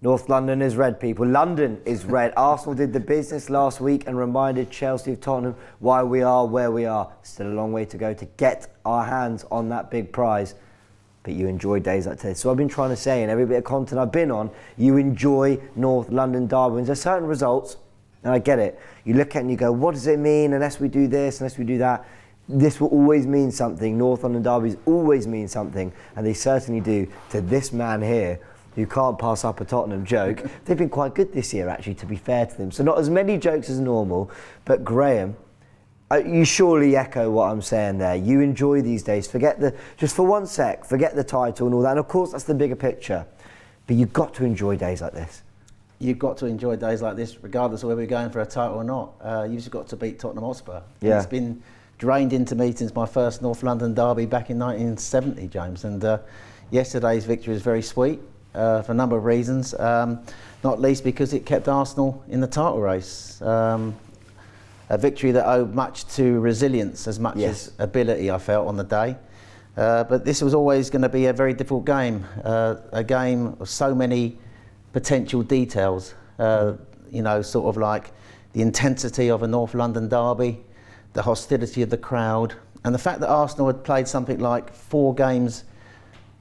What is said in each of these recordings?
North London is red, people. London is red. Arsenal did the business last week and reminded Chelsea of Tottenham why we are where we are. Still a long way to go to get our hands on that big prize. But you enjoy days like today. So I've been trying to say in every bit of content I've been on, you enjoy North London derby. There's certain results, and I get it. You look at it and you go, what does it mean unless we do this, unless we do that? This will always mean something. North London derbies always mean something, and they certainly do to this man here, who can't pass up a Tottenham joke. They've been quite good this year, actually, to be fair to them. So not as many jokes as normal, but Graham, you surely echo what I'm saying there. You enjoy these days. Just for one sec, forget the title and all that. And of course, that's the bigger picture. But you've got to enjoy days like this. You've got to enjoy days like this, regardless of whether we're going for a title or not. You've just got to beat Tottenham Hotspur. Yeah. It's been drained into me since my first North London derby back in 1970, James. And yesterday's victory was very sweet for a number of reasons, not least because it kept Arsenal in the title race. A victory that owed much to resilience as much as ability, I felt, on the day. But this was always going to be a very difficult game, a game of so many potential details, sort of like the intensity of a North London derby, the hostility of the crowd, and the fact that Arsenal had played something like 4 games.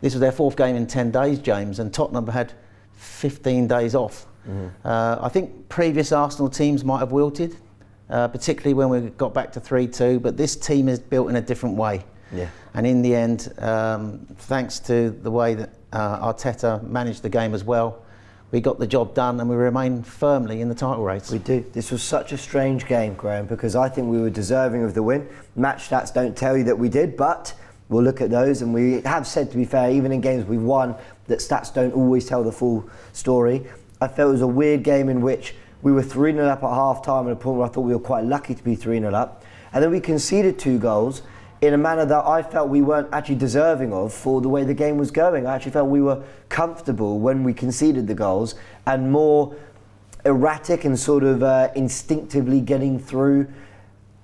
This was their 4th game in 10 days, James, and Tottenham had 15 days off. I think previous Arsenal teams might have wilted, particularly when we got back to 3-2, but this team is built in a different way. Yeah. And in the end, thanks to the way that Arteta managed the game as well, we got the job done and we remain firmly in the title race. We do. This was such a strange game, Graham, because I think we were deserving of the win. Match stats don't tell you that we did, but we'll look at those, and we have said, to be fair, even in games we've won, that stats don't always tell the full story. I felt it was a weird game in which we were 3-0 up at half-time at a point where I thought we were quite lucky to be 3-0 up. And then we conceded 2 goals in a manner that I felt we weren't actually deserving of for the way the game was going. I actually felt we were comfortable when we conceded the goals and more erratic and sort of instinctively getting through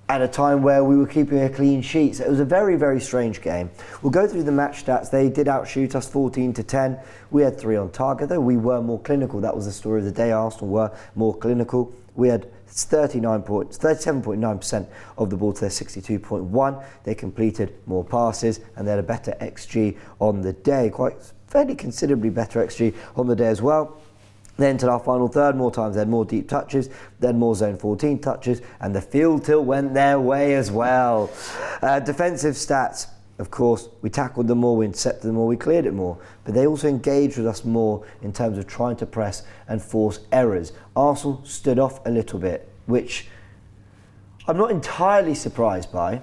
at a time where we were keeping a clean sheet. So it was a very, very strange game. We'll go through the match stats. They did outshoot us 14-10. We had 3 on target, though. We were more clinical. That was the story of the day. Arsenal were more clinical. We had 37.9% of the ball to their 62.1. They completed more passes and they had a better XG on the day, fairly considerably better XG on the day as well. They entered our final third more times. They had more deep touches, they had more zone 14 touches, and the field tilt went their way as well. Defensive stats, of course, we tackled them more, we intercepted them more, we cleared it more, but they also engaged with us more in terms of trying to press and force errors. Arsenal stood off a little bit, which I'm not entirely surprised by.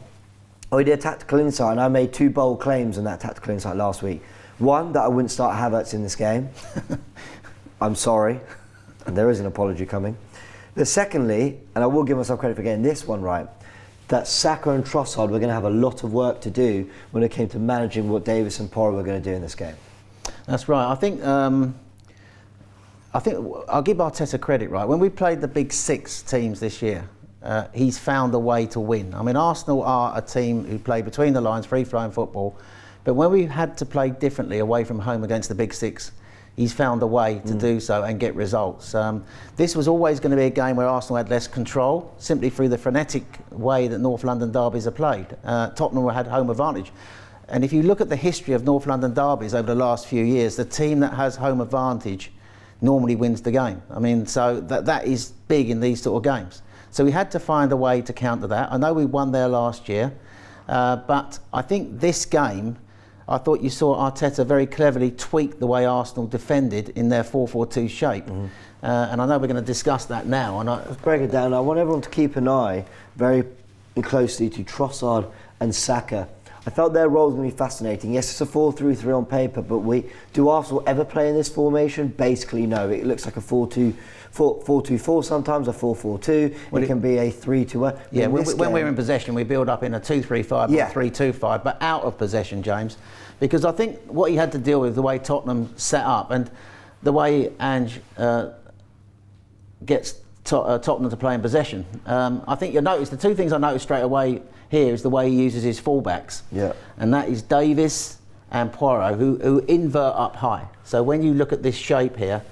We did a tactical insight, and I made 2 bold claims on that tactical insight last week. One, that I wouldn't start Havertz in this game. I'm sorry, and there is an apology coming. But secondly, and I will give myself credit for getting this one right, that Saka and Trossard were going to have a lot of work to do when it came to managing what Davis and Porro were going to do in this game. That's right. I think I'll give Arteta credit, right? When we played the big 6 teams this year, he's found a way to win. I mean, Arsenal are a team who play between the lines, free-flowing football, but when we had to play differently away from home against the big 6, he's found a way to do so and get results. This was always going to be a game where Arsenal had less control, simply through the frenetic way that North London derbies are played. Tottenham had home advantage. And if you look at the history of North London derbies over the last few years, the team that has home advantage normally wins the game. I mean, so that is big in these sort of games. So we had to find a way to counter that. I know we won there last year, but I think this game, I thought you saw Arteta very cleverly tweak the way Arsenal defended in their 4-4-2 shape. And I know we're going to discuss that now. Let's break it down. I want everyone to keep an eye very closely to Trossard and Saka. I felt their role was going to be fascinating. Yes, it's a 4-3-3 on paper, but do Arsenal ever play in this formation? Basically, no. It looks like a 4-2-4 sometimes, a 4-4-2. It can be a 3-2-1. Yeah, when we're in possession, we build up in a 2-3-5 or 3-2-5, but out of possession, James. Because I think what he had to deal with, the way Tottenham set up and the way Ange gets Tottenham to play in possession. I think you'll notice, the 2 things I noticed straight away here is the way he uses his fullbacks. Yeah. And that is Davis and Poirot, who invert up high. So when you look at this shape here,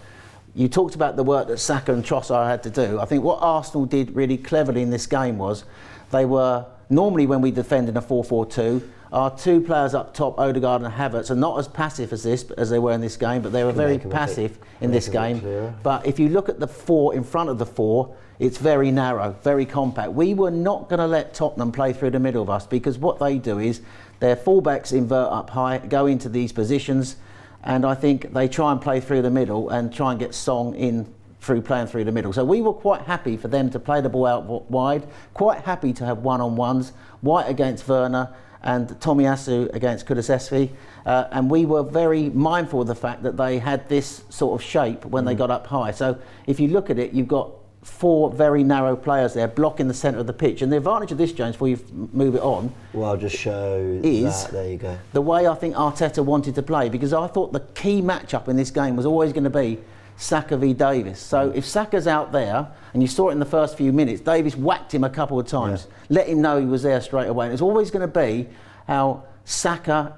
you talked about the work that Saka and Trossard had to do. I think what Arsenal did really cleverly in this game was they were, normally when we defend in a 4-4-2, our two players up top, Odegaard and Havertz, are not as passive as they were in this game, but they were very passive in this game. But if you look at the four in front of the four, it's very narrow, very compact. We were not going to let Tottenham play through the middle of us, because what they do is their fullbacks invert up high, go into these positions, and I think they try and play through the middle and try and get Song in through playing through the middle. So we were quite happy for them to play the ball out wide, quite happy to have one-on-ones, White against Werner and Tomiyasu against Kulusevski, and we were very mindful of the fact that they had this sort of shape when they got up high. So if you look at it, you've got four very narrow players there blocking the centre of the pitch, and the advantage of this, James, before you move it on, well, I'll just show is that. There you go. The way I think Arteta wanted to play, because I thought the key matchup in this game was always going to be Saka v Davis. So if Saka's out there, and you saw it in the first few minutes, Davis whacked him a couple of times, let him know he was there straight away. And it's always going to be how Saka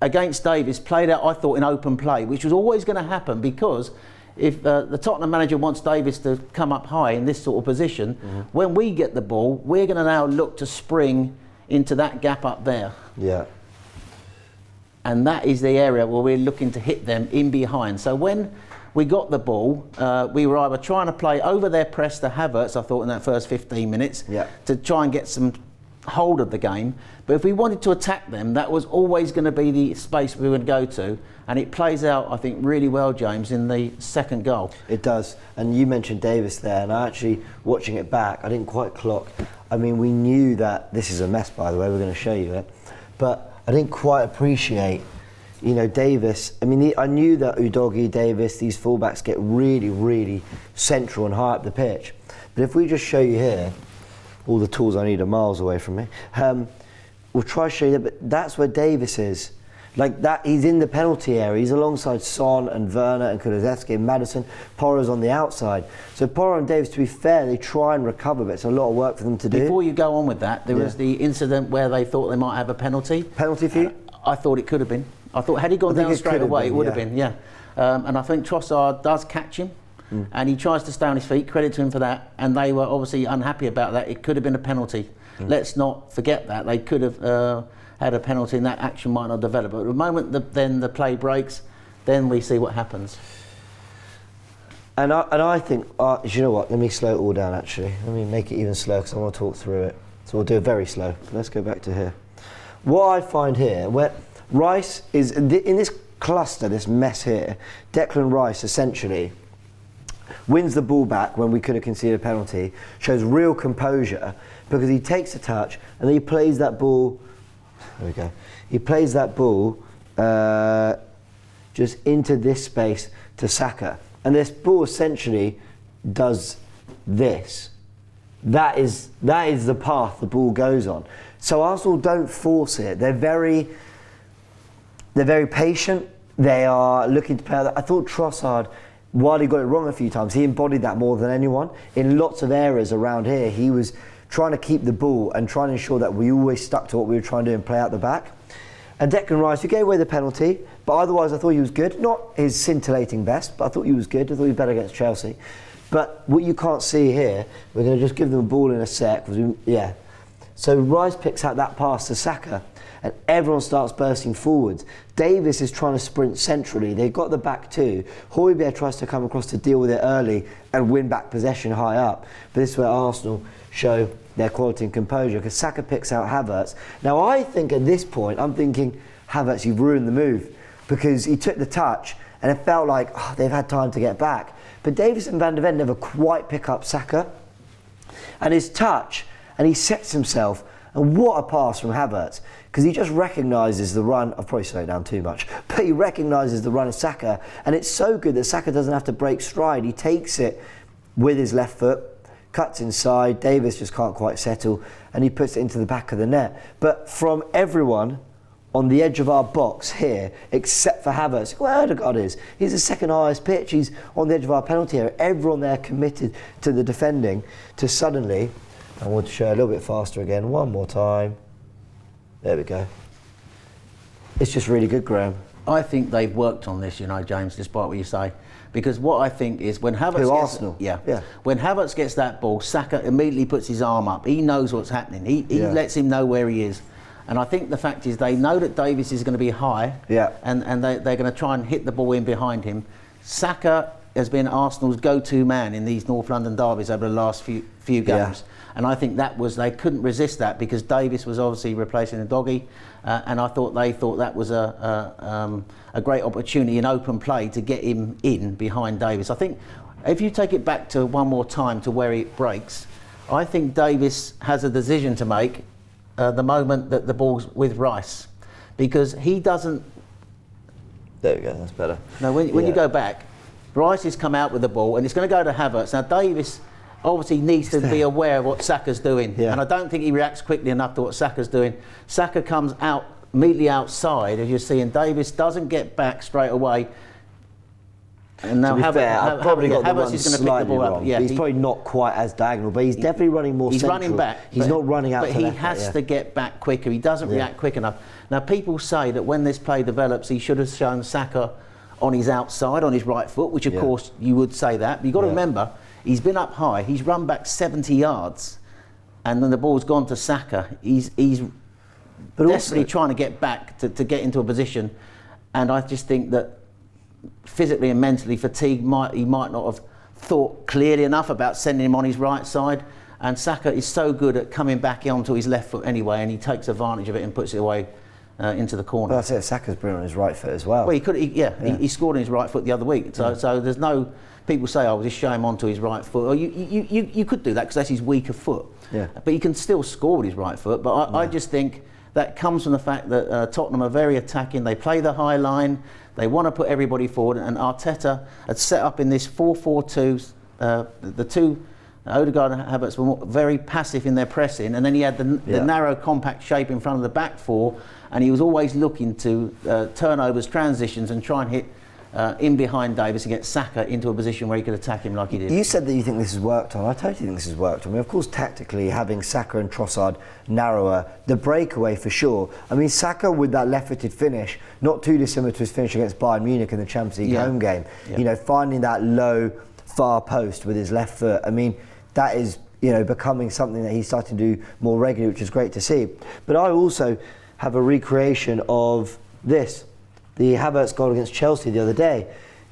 against Davis played out, I thought, in open play, which was always going to happen, because if the Tottenham manager wants Davis to come up high in this sort of position, when we get the ball, we're going to now look to spring into that gap up there. Yeah. And that is the area where we're looking to hit them in behind. So when we got the ball, we were either trying to play over their press to Havertz, I thought, in that first 15 minutes, to try and get some hold of the game. But if we wanted to attack them, that was always going to be the space we would go to. And it plays out, I think, really well, James, in the second goal. It does. And you mentioned Davis there, and I actually, watching it back, I didn't quite clock. I mean, we knew that, this is a mess, by the way, we're going to show you it, but I didn't quite appreciate, you know, Davis. I mean, I knew that Udogie, Davis, these fullbacks get really, really central and high up the pitch. But if we just show you here, all the tools I need are miles away from me. We'll try to show you that, but that's where Davis is. Like that, he's in the penalty area. He's alongside Son and Werner and Kulusevski and Maddison. Porro's on the outside. So Porro and Davis, to be fair, they try and recover, but it's a lot of work for them to do. Before you go on with that, there was the incident where they thought they might have a penalty. Penalty for you? I thought it could have been. I thought had he gone down straight away, it would have been, and I think Trossard does catch him. And he tries to stay on his feet, credit to him for that, and they were obviously unhappy about that. It could have been a penalty. Let's not forget that. They could have had a penalty and that action might not develop. But at the moment then the play breaks, then we see what happens. And I think, you know what, let me slow it all down actually. Let me make it even slower because I want to talk through it. So we'll do it very slow. Let's go back to here. What I find here, where Rice is, in this cluster, this mess here, Declan Rice essentially wins the ball back when we could have conceded a penalty, shows real composure because he takes a touch and then he plays that ball, there we go, he plays that ball just into this space to Saka. And this ball essentially does this. That is the path the ball goes on. So Arsenal don't force it. They're very patient. They are looking to play that. I thought Trossard, while he got it wrong a few times, he embodied that more than anyone. In lots of areas around here, he was trying to keep the ball and trying to ensure that we always stuck to what we were trying to do and play out the back. And Declan Rice, who gave away the penalty, but otherwise I thought he was good. Not his scintillating best, but I thought he was good. I thought he was better against Chelsea. But what you can't see here, we're going to just give them a ball in a sec. So Rice picks out that pass to Saka, and everyone starts bursting forwards. Davis is trying to sprint centrally. They've got the back two. Højbjerg tries to come across to deal with it early and win back possession high up. But this is where Arsenal show their quality and composure, because Saka picks out Havertz. Now I think at this point, I'm thinking, Havertz, you've ruined the move, because he took the touch and it felt like they've had time to get back. But Davis and Van de Ven never quite pick up Saka. And his touch, and he sets himself, and what a pass from Havertz, because he just recognises the run. I've probably slowed down too much, but he recognises the run of Saka, and it's so good that Saka doesn't have to break stride. He takes it with his left foot, cuts inside, Davis just can't quite settle, and he puts it into the back of the net. But from everyone on the edge of our box here, except for Havertz, where Odegaard is, he's the second highest pitch, he's on the edge of our penalty area, everyone there committed to the defending, to suddenly, I want to show a little bit faster again, one more time. There we go. It's just really good, Graham. I think they've worked on this, you know, James, despite what you say. Because what I think is when Havertz Arsenal? Yeah. Yeah. When Havertz gets that ball, Saka immediately puts his arm up. He knows what's happening. He lets him know where he is. And I think the fact is they know that Davies is going to be high, and they're going to try and hit the ball in behind him. Saka has been Arsenal's go-to man in these North London derbies over the last few games. And I think they couldn't resist that because Davies was obviously replacing the doggy, and I thought they thought that was a great opportunity in open play to get him in behind Davies. I think if you take it back to one more time to where it breaks, I think Davies has a decision to make the moment that the ball's with Rice, because he doesn't. There we go, that's better. No, when you go back, Rice has come out with the ball and it's going to go to Havertz. Now Davies obviously needs to be aware of what Saka's doing, and I don't think he reacts quickly enough to what Saka's doing. Saka comes out immediately outside, as you see, and Davies doesn't get back straight away. And now I've probably got the Havertz run is going to pick the ball wrong. up. Yeah, he's probably not quite as diagonal, but he's definitely running more central. He's running back. He's not running out to But he left, has to get back quicker. He doesn't react quick enough. Now, people say that when this play develops, he should have shown Saka on his outside, on his right foot, which of course you would say that. But you've got to remember, he's been up high. He's run back 70 yards, and then the ball's gone to Saka. He's desperately trying to get back to get into a position, and I just think that physically and mentally fatigued, he might not have thought clearly enough about sending him on his right side. And Saka is so good at coming back onto his left foot anyway, and he takes advantage of it and puts it away into the corner. Well, that's it. Saka's brilliant on his right foot as well. Well, he scored on his right foot the other week. So there's no people say, "Oh, just show him onto his right foot." Or you could do that because that's his weaker foot. Yeah. But he can still score with his right foot. But I just think that comes from the fact that Tottenham are very attacking. They play the high line. They want to put everybody forward, and Arteta had set up in this 4-4-2. The two, Odegaard and Havertz, were very passive in their pressing, and then he had the narrow, compact shape in front of the back four, and he was always looking to turnovers, transitions, and try and hit in behind Davies to get Saka into a position where he could attack him like he did. You said that you think this has worked on. I totally think this has worked on. I mean, of course, tactically, having Saka and Trossard narrower, the breakaway for sure. I mean, Saka with that left-footed finish, not too dissimilar to his finish against Bayern Munich in the Champions League home game. You know, finding that low, far post with his left foot. I mean, that is, you know, becoming something that he's starting to do more regularly, which is great to see. But I also have a recreation of this. The Havertz goal against Chelsea the other day.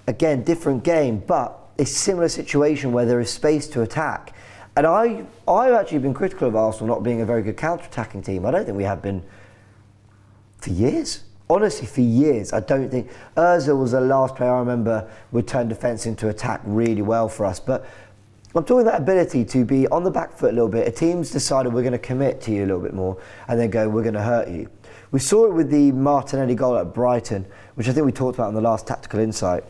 Again, different game, but a similar situation where there is space to attack. And I've actually been critical of Arsenal not being a very good counter-attacking team. I don't think we have been for years. Honestly, for years. I don't think. Ozil was the last player I remember would turn defence into attack really well for us. But I'm talking that ability to be on the back foot a little bit. A team's decided we're going to commit to you a little bit more and then go, we're going to hurt you. We saw it with the Martinelli goal at Brighton, which I think we talked about in the last Tactical Insight.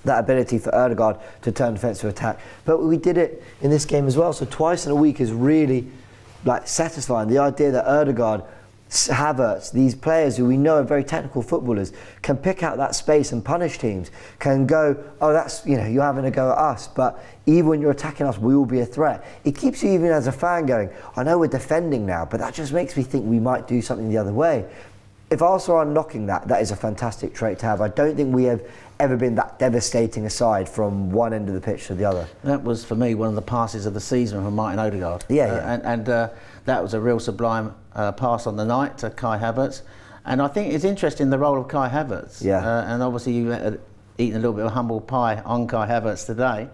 That ability for Odegaard to turn defence to attack. But we did it in this game as well. So twice in a week is really satisfying. The idea that Odegaard, Havertz, these players who we know are very technical footballers, can pick out that space and punish teams, can go, oh, that's, you know, you're having a go at us, but even when you're attacking us, we will be a threat. It keeps you, even as a fan, going, I know we're defending now, but that just makes me think we might do something the other way. If Arsenal are unlocking that, that is a fantastic trait to have. I don't think we have ever been that devastating aside from one end of the pitch to the other. That was, for me, one of the passes of the season from Martin Odegaard. And that was a real sublime pass on the night to Kai Havertz. And I think it's interesting the role of Kai Havertz. And obviously you've eaten a little bit of humble pie on Kai Havertz today.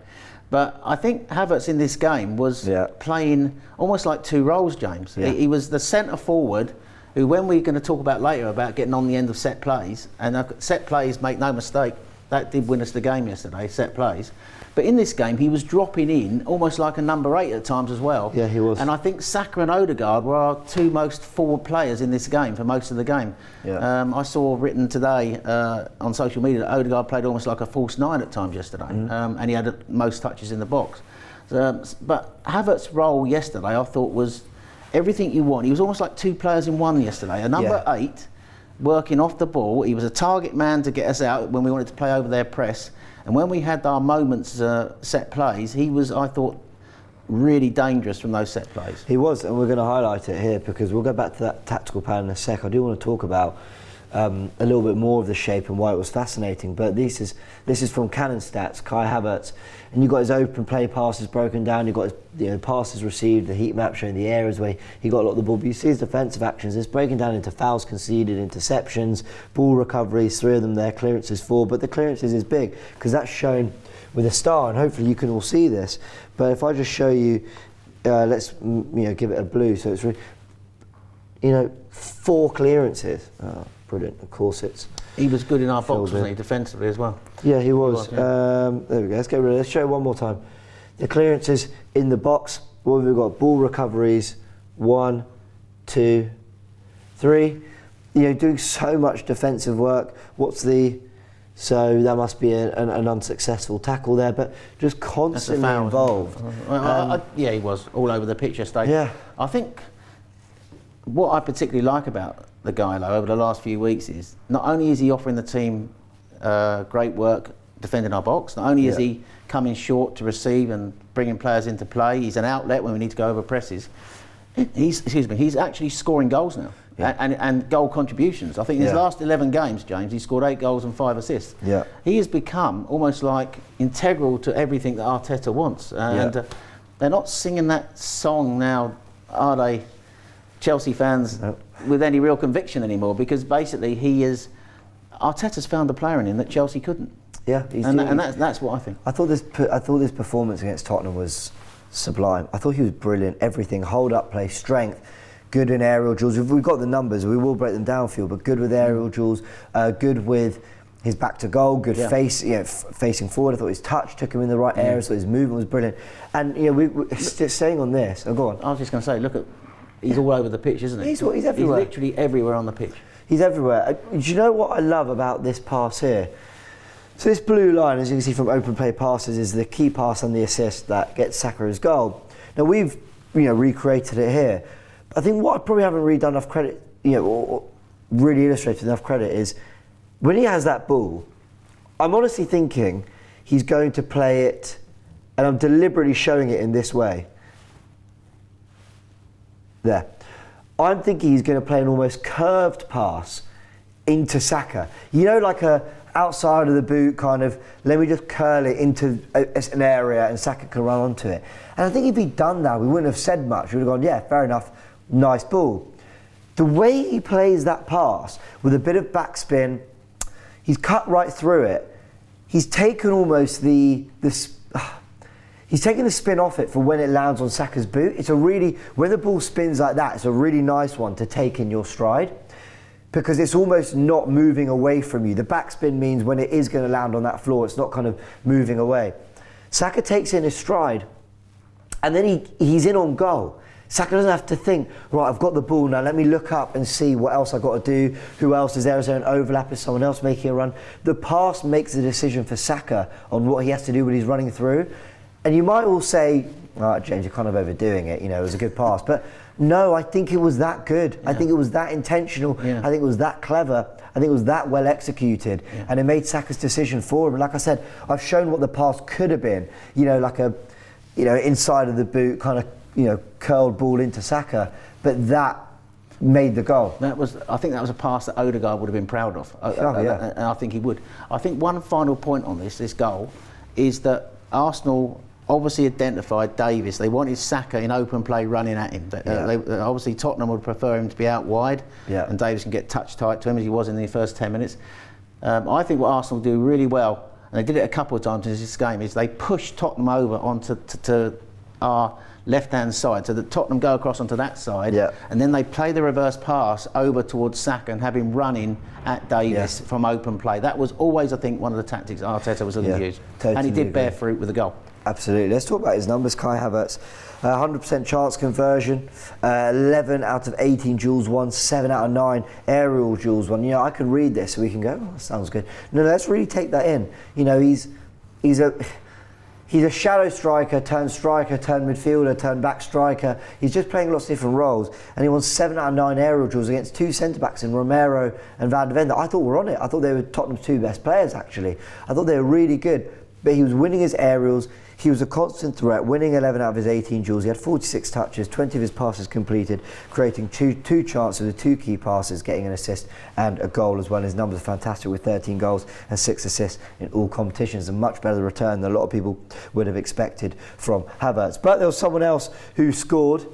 But I think Havertz in this game was playing almost like two roles, James. He was the centre forward who, when we're going to talk about later about getting on the end of set plays, and set plays, make no mistake, that did win us the game yesterday, set plays. But in this game, he was dropping in almost like a number 8 at times as well. Yeah, he was. And I think Saka and Odegaard were our two most forward players in this game for most of the game. I saw written today on social media that Odegaard played almost like a false 9 at times yesterday, and he had most touches in the box. But Havertz's role yesterday, I thought, was everything you want. He was almost like two players in one yesterday. A number 8 working off the ball. He was a target man to get us out when we wanted to play over their press. And when we had our moments, set plays, he was, I thought, really dangerous from those set plays. He was, and we're going to highlight it here because we'll go back to that tactical plan in a sec. I do want to talk about a little bit more of the shape and why it was fascinating. But this is from Cannon Stats, Kai Havertz, and you've got his open play passes broken down. You've got his passes received, the heat map showing the areas where he got a lot of the ball. But you see his defensive actions. It's breaking down into fouls conceded, interceptions, ball recoveries, 3 of them there, clearances 4. But the clearances is big because that's shown with a star, and hopefully you can all see this. But if I just show you, let's give it a blue. So it's really, 4 clearances. Oh, brilliant. Of course, he was good in our box, wasn't he, defensively as well? Yeah, he was. Yeah. There we go. Let's get rid of it. Let's show it one more time. The clearances in the box. What have we got? Ball recoveries. 1, 2, 3. Doing so much defensive work. So that must be an unsuccessful tackle there, but just constantly involved. Yeah, he was all over the pitch yesterday. Yeah. I think what I particularly like about the guy, though, over the last few weeks is not only is he offering the team great work defending our box, not only is he coming short to receive and bringing players into play, he's an outlet when we need to go over presses. He's actually scoring goals now. Yeah. And goal contributions. I think in his last 11 games, James, he scored 8 goals and 5 assists. Yeah. He has become almost like integral to everything that Arteta wants. And they're not singing that song now, are they, Chelsea fans, with any real conviction anymore? Because basically Arteta's found a player in him that Chelsea couldn't. Yeah, and that's what I think. I thought this performance against Tottenham was sublime. I thought he was brilliant. Everything, hold up play, strength. Good in aerial duels. We've got the numbers, we will break them down for you, but good with aerial duels, good with his back to goal, good facing forward. I thought his touch took him in the right areas, so his movement was brilliant. And we're just saying on this, go on. I was just going to say, look at, he's all over the pitch, isn't he? He's everywhere. He's literally everywhere on the pitch. He's everywhere. Do you know what I love about this pass here? So this blue line, as you can see from open play passes, is the key pass and the assist that gets Saka his goal. Now we've recreated it here. I think what I probably haven't really done enough credit, or really illustrated enough credit is when he has that ball, I'm honestly thinking he's going to play it, and I'm deliberately showing it in this way. There. I'm thinking he's going to play an almost curved pass into Saka. Like a outside of the boot kind of, let me just curl it into an area and Saka can run onto it. And I think if he'd done that, we wouldn't have said much. We would have gone, yeah, fair enough. Nice ball. The way he plays that pass with a bit of backspin, he's cut right through it. He's taken almost he's taken the spin off it for when it lands on Saka's boot. When the ball spins like that, it's a really nice one to take in your stride because it's almost not moving away from you. The backspin means when it is going to land on that floor, it's not kind of moving away. Saka takes in his stride and then he's in on goal. Saka doesn't have to think, right, I've got the ball now, let me look up and see what else I've got to do, who else is there an overlap, is someone else making a run? The pass makes the decision for Saka on what he has to do when he's running through. And you might all say, oh, James, you're kind of overdoing it, it was a good pass. But no, I think it was that good. Yeah. I think it was that intentional. Yeah. I think it was that clever. I think it was that well executed. Yeah. And it made Saka's decision for him. And like I said, I've shown what the pass could have been, like a, inside of the boot kind of, curled ball into Saka, but that made the goal. I think that was a pass that Odegaard would have been proud of. And I think he would. I think one final point on this goal is that Arsenal obviously identified Davies. They wanted Saka in open play running at him. Obviously Tottenham would prefer him to be out wide and Davies can get touch tight to him as he was in the first 10 minutes. I think what Arsenal do really well, and they did it a couple of times in this game, is they push Tottenham over onto to our left-hand side, so that Tottenham go across onto that side, and then they play the reverse pass over towards Saka and have him running at Davies from open play. That was always, I think, one of the tactics Arteta was going to use, and he did bear fruit with the goal. Absolutely. Let's talk about his numbers. Kai Havertz, 100% chance conversion, 11 out of 18 duels won, 7 out of 9 aerial duels won. I can read this, so we can go, oh, that sounds good. No, let's really take that in. He's a shallow striker, turn midfielder, turn back striker. He's just playing lots of different roles. And he won 7 out of 9 aerial duels against 2 centre-backs in Romero and Van de Ven that I thought were on it. I thought they were Tottenham's 2 best players, actually. I thought they were really good. but he was winning his aerials. He was a constant threat, winning 11 out of his 18 duels. He had 46 touches, 20 of his passes completed, creating two chances with 2 key passes, getting an assist and a goal as well. His numbers are fantastic with 13 goals and 6 assists in all competitions, a much better return than a lot of people would have expected from Havertz. But there was someone else who scored,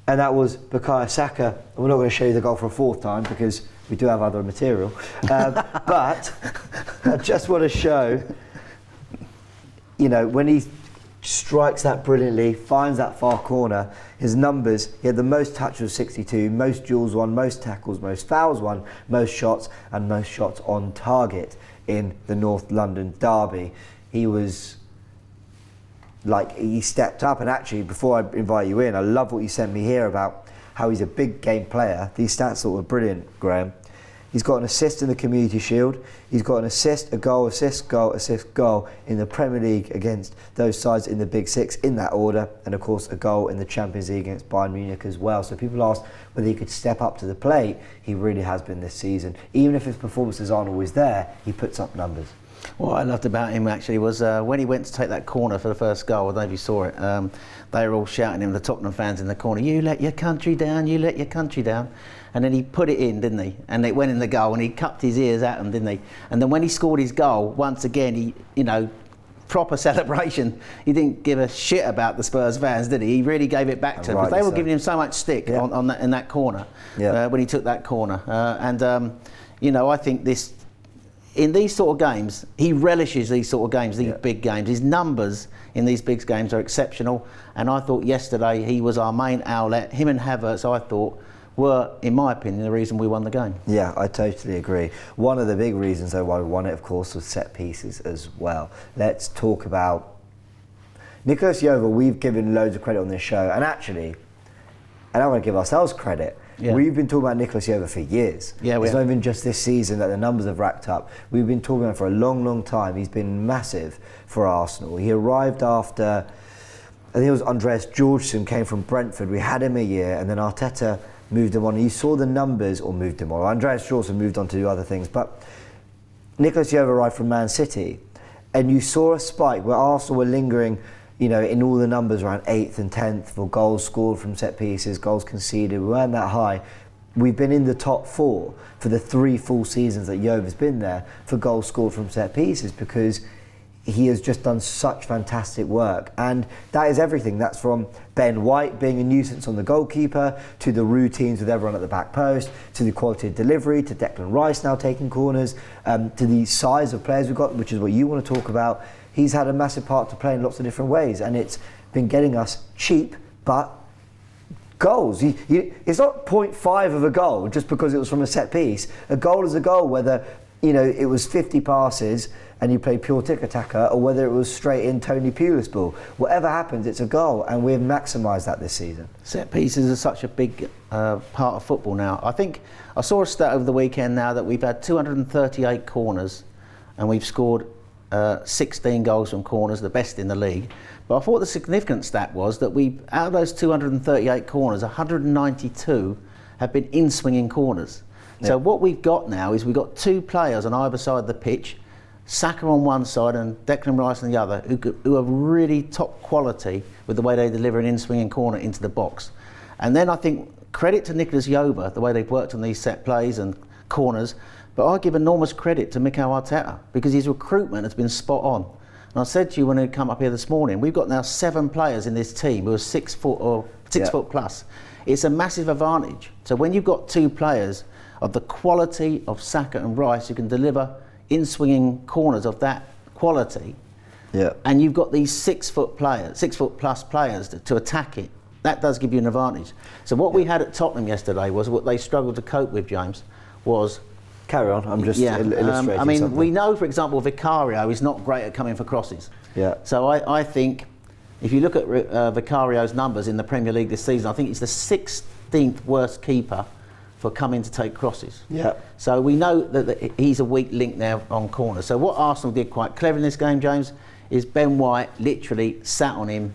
and that was Bukayo Saka. We're not going to show you the goal for a 4th time because we do have other material. But I just want to show, you know, when he strikes that brilliantly, finds that far corner, his numbers, he had the most touches of 62, most duels won, most tackles, most fouls won, most shots, and most shots on target in the North London derby. He was like, he stepped up. And actually, before I invite you in, I love what you sent me here about how he's a big game player. These stats were brilliant, Graham. He's got an assist in the Community Shield. He's got an assist, a goal, assist, goal, assist, goal in the Premier League against those sides in the Big Six in that order. And of course, a goal in the Champions League against Bayern Munich as well. So people asked whether he could step up to the plate. He really has been this season. Even if his performances aren't always there, he puts up numbers. What I loved about him actually was when he went to take that corner for the first goal, I don't know if you saw it, they were all shouting him, the Tottenham fans in the corner, "You let your country down, you let your country down." And then he put it in, didn't he? And it went in the goal, and he cupped his ears at them, didn't he? And then when he scored his goal, once again, he, you know, proper celebration. He didn't give a shit about the Spurs fans, did he? He really gave it back to them, because they were giving him so much stick on that, in that corner, when he took that corner. You know, I think this, in these sort of games, he relishes these sort of games, these big games. His numbers in these big games are exceptional, and I thought yesterday he was our main outlet. Him and Havertz, I thought, were, in my opinion, the reason we won the game. Yeah, I totally agree. One of the big reasons though why we won it, of course, was set pieces as well. Let's talk about Nicolas Jover. We've given loads of credit on this show, and actually, and I want to give ourselves credit. We've been talking about Nicolas Jover for years. It's not even just this season that the numbers have racked up. We've been talking about him for a long, long time. He's been massive for Arsenal. He arrived after, I think it was Andreas Georgeson came from Brentford. We had him a year, and then Arteta moved him on. You saw the numbers, or moved him on. Andreas Georgeson moved on to do other things, but Nicolas Jover arrived from Man City, and you saw a spike where Arsenal were lingering, you know, in all the numbers around 8th and 10th for goals scored from set pieces, goals conceded. We weren't that high. We've been in the top 4 for the 3 full seasons that Jover's been there for goals scored from set pieces, because he has just done such fantastic work. And that is everything. That's from Ben White being a nuisance on the goalkeeper, to the routines with everyone at the back post, to the quality of delivery, to Declan Rice now taking corners, to the size of players we've got, which is what you want to talk about. He's had a massive part to play in lots of different ways, and it's been getting us cheap, but goals. It's not 0.5 of a goal just because it was from a set piece. A goal is a goal, whether, you know, it was 50 passes and you play pure tiki-taka, or whether it was straight in Tony Pulis ball. Whatever happens, it's a goal, and we've maximised that this season. Set pieces are such a big part of football now. I think I saw a stat over the weekend now that we've had 238 corners, and we've scored 16 goals from corners, the best in the league. But I thought the significant stat was that out of those 238 corners, 192 have been in-swinging corners. So what we've got now is we've got 2 players on either side of the pitch, Saka on one side and Declan Rice on the other, who are really top quality with the way they deliver an in-swinging corner into the box. And then I think credit to Nicolas Jover, the way they've worked on these set plays and corners, but I give enormous credit to Mikel Arteta, because his recruitment has been spot on. And I said to you when I come up here this morning, we've got now 7 players in this team who are 6 foot or 6 foot plus. It's a massive advantage. So when you've got 2 players of the quality of Saka and Rice who can deliver in-swinging corners of that quality, and you've got these 6 foot players, 6 foot plus players to attack it, that does give you an advantage. So what we had at Tottenham yesterday was what they struggled to cope with, James, was... Carry on, I'm just illustrating I mean, something. We know, for example, Vicario is not great at coming for crosses. So I think, if you look at Vicario's numbers in the Premier League this season, I think he's the 16th worst keeper for coming to take crosses. So we know that he's a weak link now on corners. So what Arsenal did quite clever in this game, James, is Ben White literally sat on him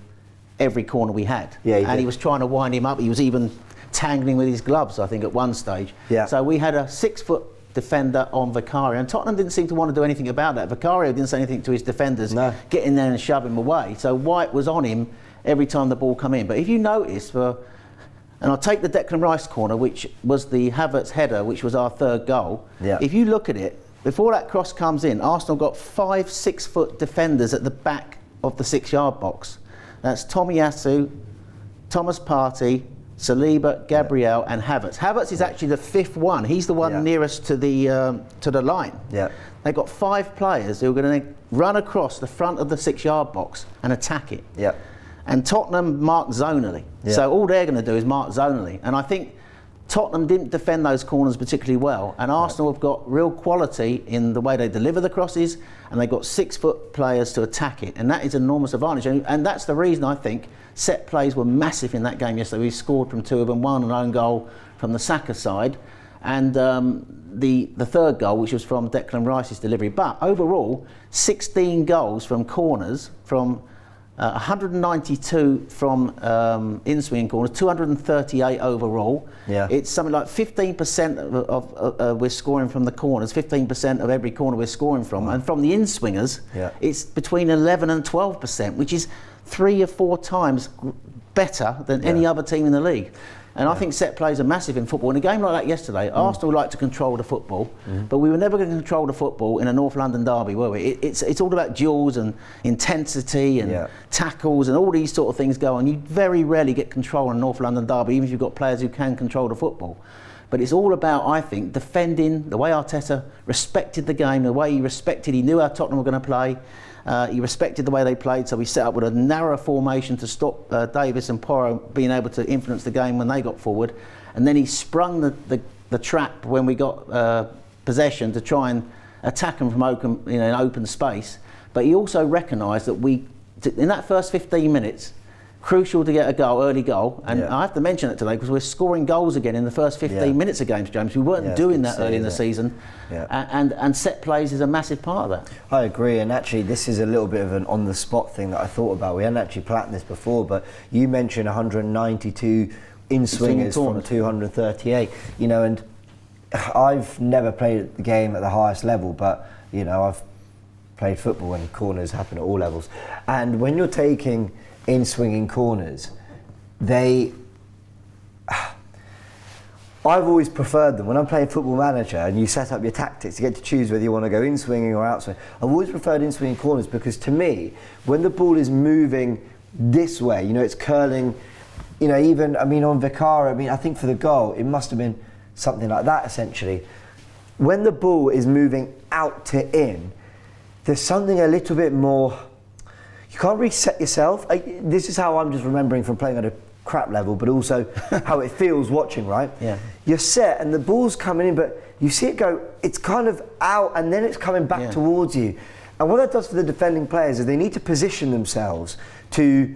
every corner we had. And he was trying to wind him up. He was even tangling with his gloves, I think, at one stage. So we had a 6 foot defender on Vicario, and Tottenham didn't seem to want to do anything about that. Vicario didn't say anything to his defenders, get in there and shove him away. So White was on him every time the ball come in. But if you notice, and I'll take the Declan Rice corner, which was the Havertz header, which was our third goal. Yeah. If you look at it, before that cross comes in, Arsenal got 5 6-foot defenders at the back of the 6-yard box. That's Tomiyasu, Thomas Partey, Saliba, Gabriel and Havertz. Havertz is actually the 5th one. He's the one nearest to the line. Yeah. They've got 5 players who are going to run across the front of the 6-yard box and attack it. Yeah. And Tottenham mark zonally. Yeah. So all they're going to do is mark zonally. And I think Tottenham didn't defend those corners particularly well, and Arsenal have got real quality in the way they deliver the crosses, and they've got 6-foot players to attack it, and that is an enormous advantage. And that's the reason I think set plays were massive in that game yesterday. We scored from 2 of them, 1 an own goal from the Saka side, and the third goal, which was from Declan Rice's delivery. But overall, 16 goals from corners, from 192 from in-swinging corners, 238 overall. Yeah. It's something like 15% of we're scoring from the corners, 15% of every corner we're scoring from. And from the in-swingers, it's between 11 and 12%, which is 3 or 4 times better than any other team in the league. And I think set plays are massive in football. In a game like that yesterday, Arsenal like to control the football, but we were never going to control the football in a North London derby, were we? It's all about duels and intensity and tackles and all these sort of things go on. You very rarely get control in a North London derby, even if you've got players who can control the football. But it's all about, I think, defending, the way Arteta respected the game, the way he knew how Tottenham were going to play. He respected the way they played, so he set up with a narrow formation to stop Davis and Porro being able to influence the game when they got forward. And then he sprung the trap when we got possession to try and attack them from open space. But he also recognised that in that first 15 minutes, crucial to get a goal, early goal, and I have to mention it today because we're scoring goals again in the first 15 minutes of games, James. We weren't doing that early in the season, and set plays is a massive part of that. I agree, and actually this is a little bit of an on-the-spot thing that I thought about. We hadn't actually planned this before, but you mentioned 192 in-swingers from 238, and I've never played the game at the highest level, but I've played football and corners happen at all levels, and when you're taking in-swinging corners, I've always preferred them. When I'm playing Football Manager and you set up your tactics, you get to choose whether you want to go in-swinging or out-swinging. I've always preferred in-swinging corners because to me, when the ball is moving this way, it's curling, even, on Vicario, I think for the goal, it must have been something like that essentially. When the ball is moving out to in, there's something a little bit more. You can't reset yourself. This is how I'm just remembering from playing at a crap level, but also how it feels watching, right? Yeah. You're set and the ball's coming in, but you see it go, it's kind of out and then it's coming back towards you. And what that does for the defending players is they need to position themselves to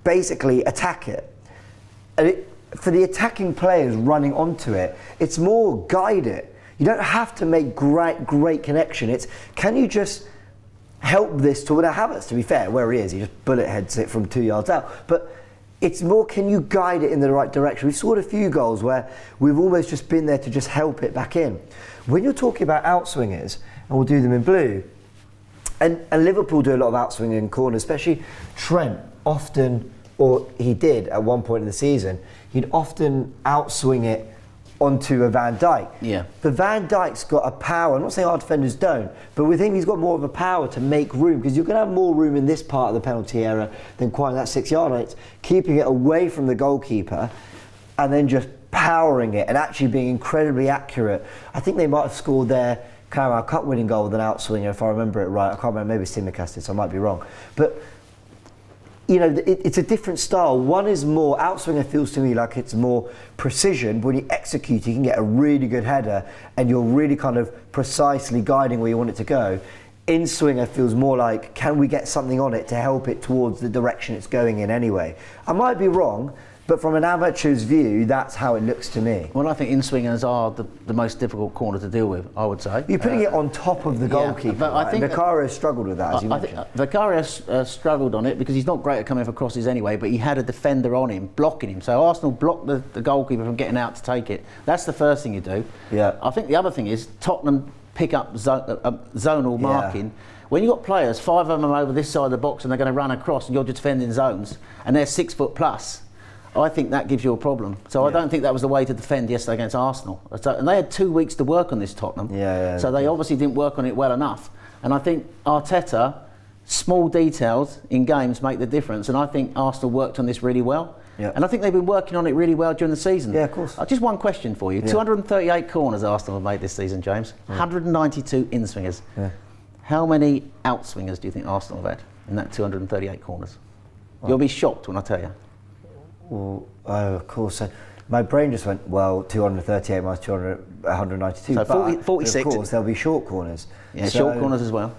basically attack it. And for the attacking players running onto it, it's more guide it. You don't have to make great connection. It's, can you just help this to Havertz, to be fair, where he is, he just bullet heads it from 2 yards out. But it's more, can you guide it in the right direction? We've scored a few goals where we've almost just been there to just help it back in. When you're talking about outswingers, and we'll do them in blue, and Liverpool do a lot of outswinging corners, especially Trent often, or he did at one point in the season, he'd often outswing it onto a Van Dijk. Yeah. But Van Dijk's got a power, I'm not saying our defenders don't, but with him he's got more of a power to make room, because you're going to have more room in this part of the penalty area than quite in that 6-yard line. It's keeping it away from the goalkeeper and then just powering it and actually being incredibly accurate. I think they might have scored their Carabao Cup winning goal with an outswinger, if I remember it right. I can't remember, maybe it's Timmercasted, so I might be wrong. But it's a different style. One is more, outswinger feels to me like it's more precision. When you execute, you can get a really good header and you're really kind of precisely guiding where you want it to go. In-swinger feels more like, can we get something on it to help it towards the direction it's going in anyway? I might be wrong, But from an amateur's view, that's how it looks to me. Well, I think in-swingers are the most difficult corner to deal with, I would say. You're putting it on top of the goalkeeper, but I think Vicario struggled with that, as you mentioned. Vicario struggled on it because he's not great at coming for crosses anyway, but he had a defender on him, blocking him. So Arsenal blocked the goalkeeper from getting out to take it. That's the first thing you do. Yeah. I think the other thing is Tottenham pick up zonal marking. When you've got players, 5 of them are over this side of the box and they're going to run across and you're just defending zones, and they're 6 foot plus, I think that gives you a problem. So I don't think that was the way to defend yesterday against Arsenal. And they had 2 weeks to work on this, Tottenham. So they obviously didn't work on it well enough. And I think Arteta, small details in games make the difference. And I think Arsenal worked on this really well. And I think they've been working on it really well during the season. Yeah, of course. Just one question for you. 238 corners Arsenal have made this season, James. 192 in-swingers. How many out-swingers do you think Arsenal have had in that 238 corners? You'll be shocked when I tell you. Well, of course. My brain just went, 238 minus 200, 192. So 46. Of course, there'll be short corners. Yeah, short corners as well.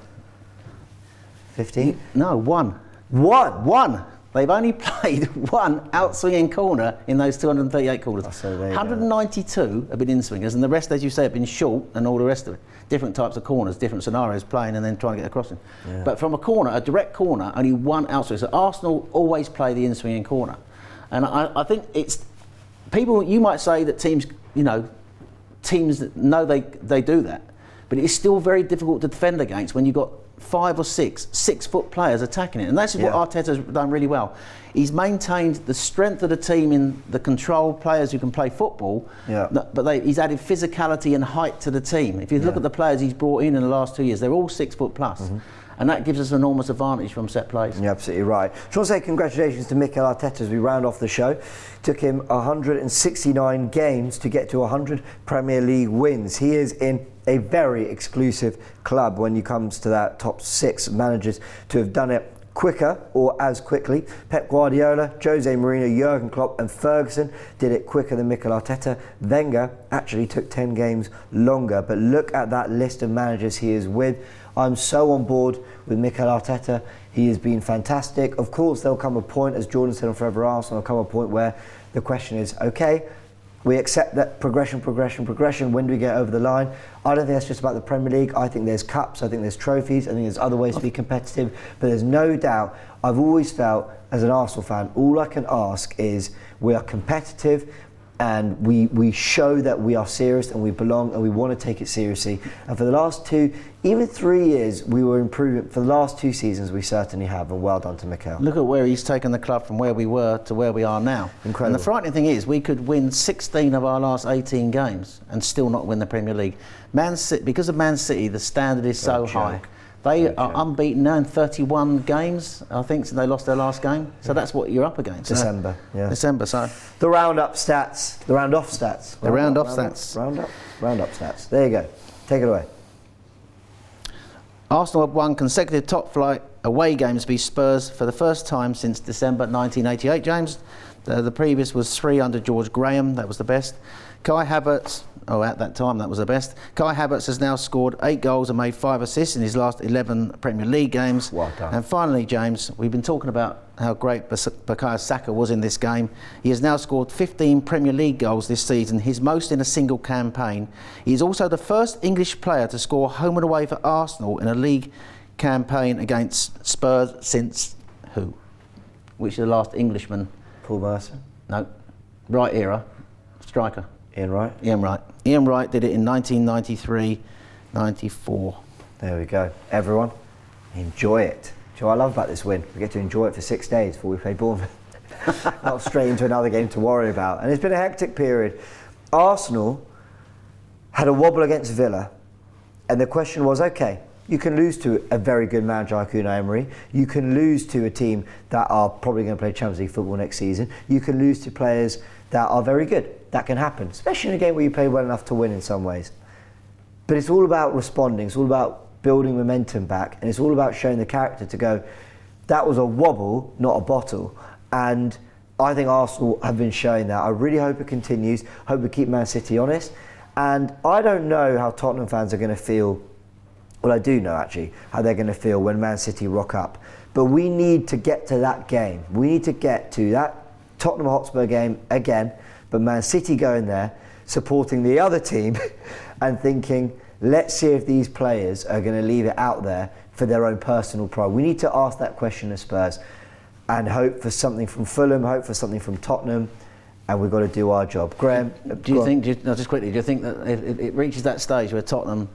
15? No, one. One. They've only played one out-swinging corner in those 238 corners. 192 have been in-swingers, and the rest, as you say, have been short and all the rest of it. Different types of corners, different scenarios, playing and then trying to get across them. But from a corner, a direct corner, only one out-swinger. So Arsenal always play the in-swinging corner. And I think it's people. You might say that teams know they do that, but it's still very difficult to defend against when you've got 5 or 6 6-foot players attacking it. And that's what Arteta's done really well. He's maintained the strength of the team in the control players who can play football. But he's added physicality and height to the team. If you look at the players he's brought in the last 2 years, they're all 6 foot plus. And that gives us enormous advantage from set plays. You're absolutely right. I just want to say congratulations to Mikel Arteta as we round off the show. Took him 169 games to get to 100 Premier League wins. He is in a very exclusive club when it comes to that top 6 managers to have done it quicker or as quickly. Pep Guardiola, Jose Mourinho, Jurgen Klopp and Ferguson did it quicker than Mikel Arteta. Wenger actually took 10 games longer, but look at that list of managers he is with. I'm so on board with Mikel Arteta. He has been fantastic. Of course, there'll come a point, as Jordan said on Forever Arsenal, there'll come a point where the question is, okay, we accept that progression. When do we get over the line? I don't think that's just about the Premier League. I think there's cups, I think there's trophies, I think there's other ways to be competitive. But there's no doubt, I've always felt as an Arsenal fan, all I can ask is we are competitive and we show that we are serious and we belong and we want to take it seriously. And for the last 2, even 3 years, we were improving. For the last 2 seasons, we certainly have, and well done to Mikel. Look at where he's taken the club from where we were to where we are now. Incredible. And the frightening thing is, we could win 16 of our last 18 games and still not win the Premier League. Man City, because of Man City, the standard is so high. They are unbeaten now in 31 games, I think, since they lost their last game. So that's what you're up against. December, December, so. The round-off stats. Round off stats. There you go. Take it away. Arsenal have won consecutive top-flight away games v Spurs for the first time since December 1988, James. The previous was 3 under George Graham, that was the best. Kai Havertz, at that time that was the best. Kai Havertz has now scored 8 goals and made 5 assists in his last 11 Premier League games. Well done. And finally, James, we've been talking about how great Bukayo Saka was in this game. He has now scored 15 Premier League goals this season, his most in a single campaign. He is also the first English player to score home and away for Arsenal in a league campaign against Spurs since who? Which is the last Englishman? Paul Merson? No. Right era. Striker. Ian Wright? Ian Wright did it in 1993-94. There we go. Everyone, enjoy it. Do you know what I love about this win? We get to enjoy it for 6 days before we play Bournemouth. Not straight into another game to worry about. And it's been a hectic period. Arsenal had a wobble against Villa, and the question was, okay, you can lose to a very good manager like Unai Emery. You can lose to a team that are probably going to play Champions League football next season. You can lose to players that are very good. That can happen, especially in a game where you play well enough to win in some ways. But it's all about responding. It's all about building momentum back, and it's all about showing the character to go, that was a wobble, not a bottle. And I think Arsenal have been showing that. I really hope it continues. Hope we keep Man City honest. And I don't know how Tottenham fans are going to feel. Well, I do know actually how they're going to feel when Man City rock up. But we need to get to that game. We need to get to that Tottenham Hotspur game again, but Man City going there, supporting the other team and thinking, let's see if these players are going to leave it out there for their own personal pride. We need to ask that question of Spurs and hope for something from Fulham, hope for something from Tottenham, and we've got to do our job. Graham, do you think that if it reaches that stage where Tottenham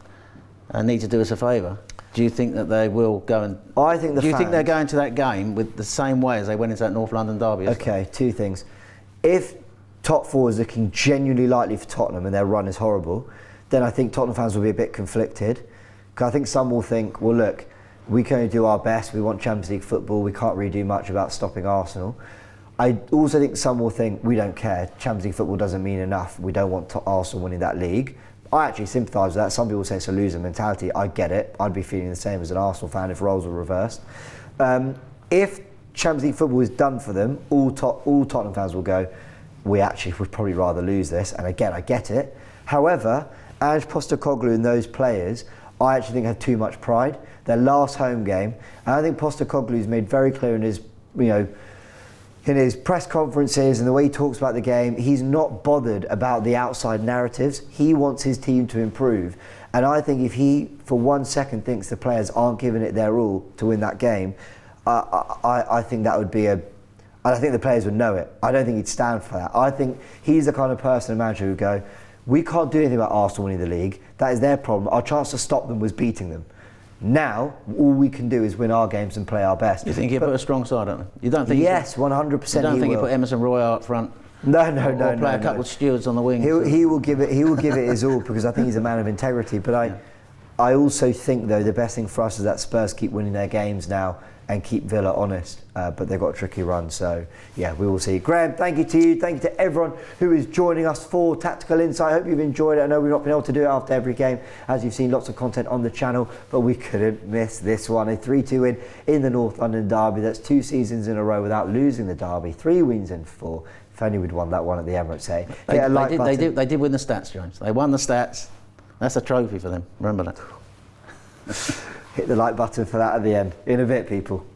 need to do us a favour, do you think that they will go and... I think do you think they're going to that game with the same way as they went into that North London derby? Okay, two things. If top four is looking genuinely likely for Tottenham and their run is horrible, then I think Tottenham fans will be a bit conflicted. Because I think some will think, well, look, we can only do our best. We want Champions League football. We can't really do much about stopping Arsenal. I also think some will think, we don't care. Champions League football doesn't mean enough. We don't want Arsenal winning that league. I actually sympathise with that. Some people say it's a loser mentality. I get it. I'd be feeling the same as an Arsenal fan if roles were reversed. If Champions League football is done for them, all Tottenham fans will go, we actually would probably rather lose this. And again, I get it. However, Ange Postecoglou and those players, I actually think have too much pride. Their last home game, and I think Postecoglou's made very clear in his, in his press conferences and the way he talks about the game, he's not bothered about the outside narratives. He wants his team to improve. And I think if he, for 1 second, thinks the players aren't giving it their all to win that game, I think that would be and I think the players would know it. I don't think he'd stand for that. I think he's the kind of person, a manager, who would go, we can't do anything about Arsenal winning the league. That is their problem. Our chance to stop them was beating them. Now, all we can do is win our games and play our best. You think he'll put a strong side on it? You don't think? Yes, 100% he will. You don't think he'll put Emerson Royal up front? No. Or play a couple of stewards on the wing? He will give it his all, because I think he's a man of integrity. But I also think, though, the best thing for us is that Spurs keep winning their games now and keep Villa honest, but they've got a tricky run, so yeah, we will see. Graham, thank you to you, thank you to everyone who is joining us for Tactical Insight. I hope you've enjoyed it. I know we've not been able to do it after every game, as you've seen lots of content on the channel, but we couldn't miss this one. A 3-2 win in the North London derby. That's 2 seasons in a row without losing the derby, 3 wins in 4. If only we'd won that one at the Emirates, eh? They did win the stats, James. They won the stats. That's a trophy for them, remember that. Hit the like button for that at the end. In a bit, people.